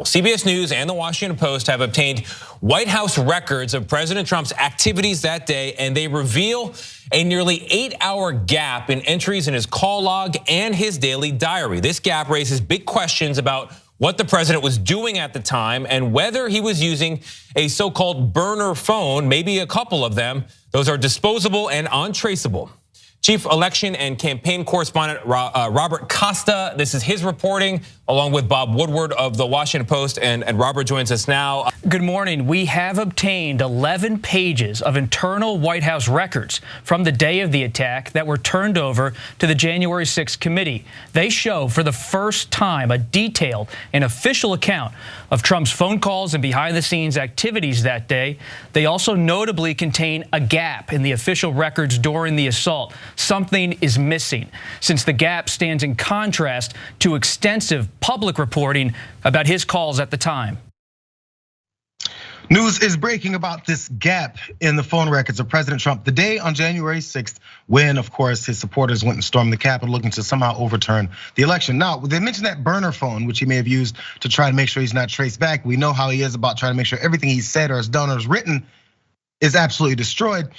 CBS News and the Washington Post have obtained White House records of President Trump's activities that day, and they reveal a nearly 8-hour gap in entries in his call log and his daily diary. This gap raises big questions about what the president was doing at the time and whether he was using a so-called burner phone, maybe a couple of them. Those are disposable and untraceable. Chief Election and Campaign Correspondent Robert Costa, this is his reporting, along with Bob Woodward of the Washington Post, and Robert joins us now. Good morning. We have obtained 11 pages of internal White House records from the day of the attack that were turned over to the January 6th committee. They show for the first time a detailed and official account of Trump's phone calls and behind-the-scenes activities that day. They also notably contain a gap in the official records during the assault. Something is missing, since the gap stands in contrast to extensive public reporting about his calls at the time. News is breaking about this gap in the phone records of President Trump the day on January 6th, when, of course, his supporters went and stormed the Capitol looking to somehow overturn the election. Now, they mentioned that burner phone, which he may have used to try to make sure he's not traced back. We know how he is about trying to make sure everything he said or has done or has written is absolutely destroyed.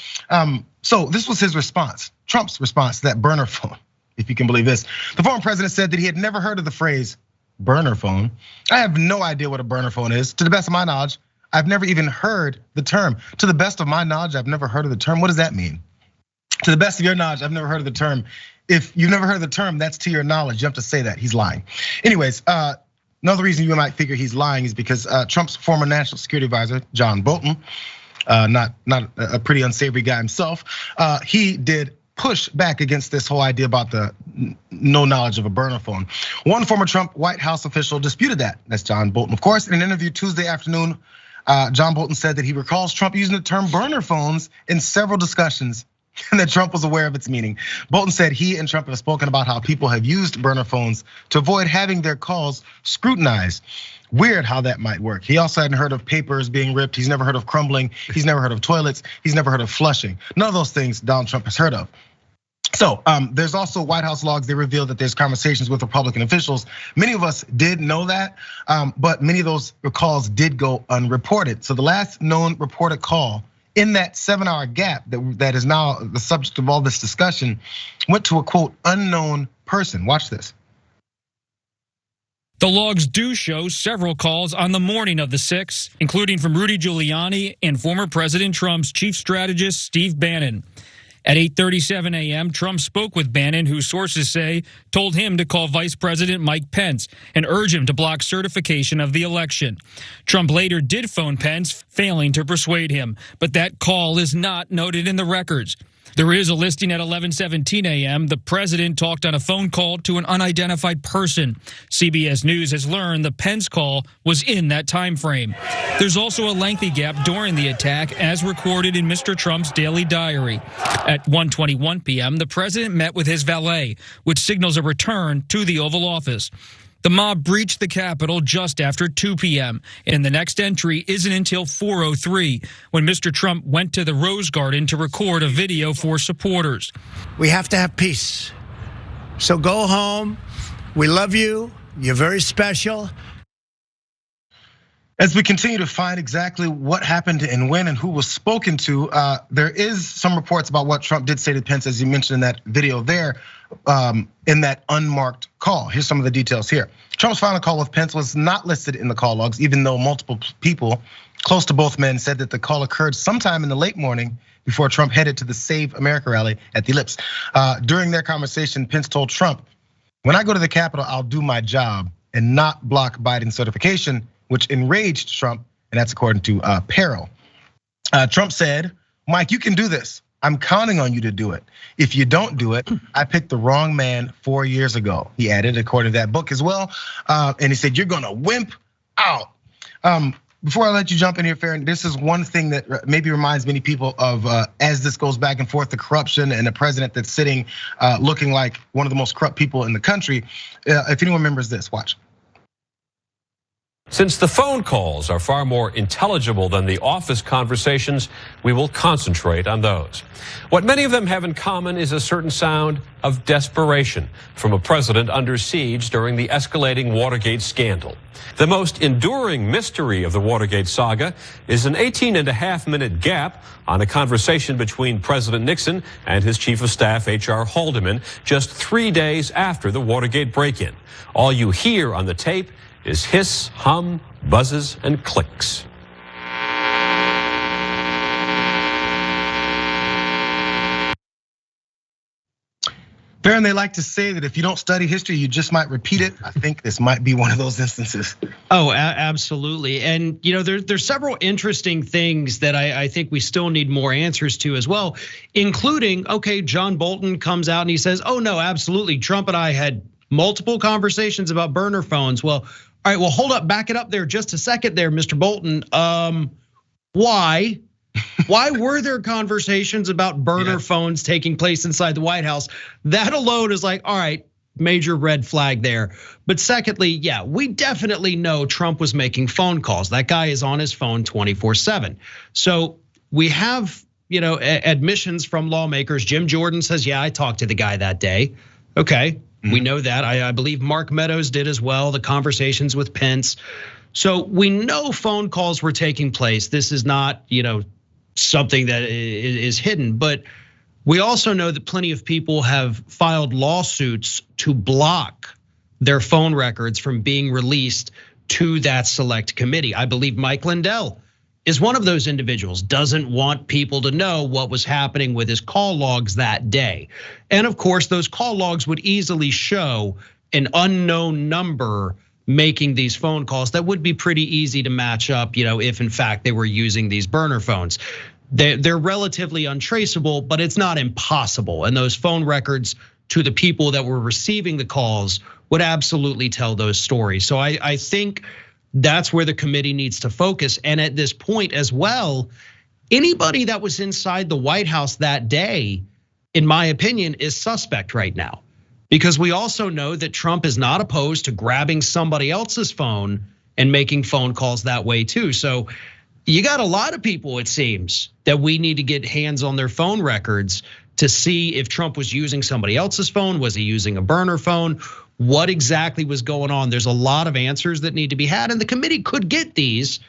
So this was his response, Trump's response to that burner phone, if you can believe this. The former president said that he had never heard of the phrase burner phone. I have no idea what a burner phone is. To the best of my knowledge, I've never even heard the term. To the best of my knowledge, I've never heard of the term. What does that mean? To the best of your knowledge, I've never heard of the term. If you've never heard of the term, that's to your knowledge. You have to say that, he's lying. Anyways, another reason you might figure he's lying is because Trump's former national security advisor, John Bolton, not a pretty unsavory guy himself, he did push back against this whole idea about the no knowledge of a burner phone. One former Trump White House official disputed that. That's John Bolton, of course. In an interview Tuesday afternoon, John Bolton said that he recalls Trump using the term burner phones in several discussions and that Trump was aware of its meaning. Bolton said he and Trump have spoken about how people have used burner phones to avoid having their calls scrutinized. Weird how that might work. He also hadn't heard of papers being ripped. He's never heard of crumbling. He's never heard of toilets. He's never heard of flushing. None of those things Donald Trump has heard of. So there's also White House logs. They reveal that there's conversations with Republican officials. Many of us did know that, but many of those calls did go unreported. So the last known reported call in that 7-hour gap that is now the subject of all this discussion went to a quote unknown person. Watch this. The logs do show several calls on the morning of the 6th, including from Rudy Giuliani and former President Trump's chief strategist, Steve Bannon. At 8:37 a.m., Trump spoke with Bannon, who sources say told him to call Vice President Mike Pence and urge him to block certification of the election. Trump later did phone Pence, failing to persuade him, but that call is not noted in the records. There is a listing at 11:17 a.m. The president talked on a phone call to an unidentified person. CBS News has learned the Pence call was in that time frame. There's also a lengthy gap during the attack, as recorded in Mr. Trump's daily diary. At 1:21 p.m., the president met with his valet, which signals a return to the Oval Office. The mob breached the Capitol just after 2 p.m. and the next entry isn't until 4:03 when Mr. Trump went to the Rose Garden to record a video for supporters. We have to have peace. So go home. We love you. You're very special. As we continue to find exactly what happened and when and who was spoken to, there is some reports about what Trump did say to Pence, as you mentioned in that video there, in that unmarked call. Here's some of the details here. Trump's final call with Pence was not listed in the call logs, even though multiple people close to both men said that the call occurred sometime in the late morning before Trump headed to the Save America rally at the Ellipse. During their conversation, Pence told Trump, "When I go to the Capitol, I'll do my job and not block Biden's certification," which enraged Trump, and that's according to Peril. Trump said, "Mike, you can do this. I'm counting on you to do it. If you don't do it, I picked the wrong man 4 years ago," he added, according to that book as well. And he said, "You're gonna wimp out." Before I let you jump in here, Farron, this is one thing that maybe reminds many people of, as this goes back and forth, the corruption and a president that's sitting looking like one of the most corrupt people in the country. If anyone remembers this, watch. Since the phone calls are far more intelligible than the office conversations, we will concentrate on those. What many of them have in common is a certain sound of desperation from a president under siege during the escalating Watergate scandal. The most enduring mystery of the Watergate saga is an 18.5-minute gap on a conversation between President Nixon and his chief of staff, H.R. Haldeman, just 3 days after the Watergate break-in. All you hear on the tape is hiss, hum, buzzes, and clicks. Baron, they like to say that if you don't study history, you just might repeat it. I think this might be one of those instances. Oh, absolutely. And there's several interesting things that I think we still need more answers to as well, including, okay, John Bolton comes out and he says, oh no, absolutely, Trump and I had multiple conversations about burner phones. Well, all right, well, hold up, back it up there just a second there, Mr. Bolton. Why? Why were there conversations about burner phones taking place inside the White House? That alone is like, all right, major red flag there. But secondly, yeah, we definitely know Trump was making phone calls. That guy is on his phone 24/7. So we have, admissions from lawmakers. Jim Jordan says, yeah, I talked to the guy that day. Okay, we know that. I believe Mark Meadows did as well, the conversations with Pence. So we know phone calls were taking place. This is not, something that is hidden, but we also know that plenty of people have filed lawsuits to block their phone records from being released to that select committee. I believe Mike Lindell is one of those individuals, doesn't want people to know what was happening with his call logs that day. And of course, those call logs would easily show an unknown number making these phone calls that would be pretty easy to match up, if in fact they were using these burner phones. They're relatively untraceable, but it's not impossible. And those phone records to the people that were receiving the calls would absolutely tell those stories. So I think that's where the committee needs to focus. And at this point as well, anybody that was inside the White House that day, in my opinion, is suspect right now. Because we also know that Trump is not opposed to grabbing somebody else's phone and making phone calls that way too. So you got a lot of people, it seems, that we need to get hands on their phone records to see if Trump was using somebody else's phone. Was he using a burner phone? What exactly was going on? There's a lot of answers that need to be had, and the committee could get these,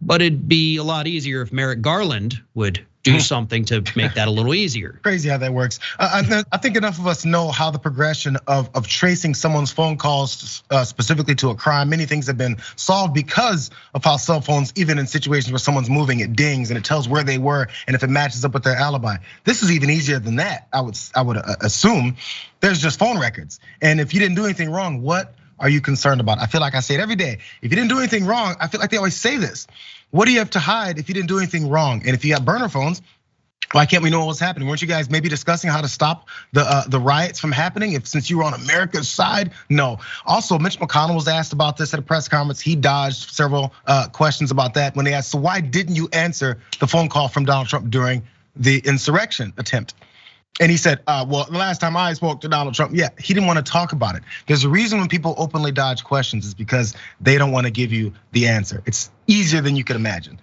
but it'd be a lot easier if Merrick Garland would do something to make that a little easier. Crazy how that works. I think enough of us know how the progression of tracing someone's phone calls specifically to a crime. Many things have been solved because of how cell phones, even in situations where someone's moving, it dings and it tells where they were and if it matches up with their alibi. This is even easier than that. I would assume. There's just phone records, and if you didn't do anything wrong, what are you concerned about? I feel like I say it every day. If you didn't do anything wrong, I feel like they always say this. What do you have to hide if you didn't do anything wrong? And if you have burner phones, why can't we know what was happening? Weren't you guys maybe discussing how to stop the riots from happening since you were on America's side? No. Also, Mitch McConnell was asked about this at a press conference. He dodged several questions about that when they asked, so why didn't you answer the phone call from Donald Trump during the insurrection attempt? And he said, well, the last time I spoke to Donald Trump, yeah, he didn't want to talk about it. There's a reason when people openly dodge questions is because they don't want to give you the answer. It's easier than you could imagine.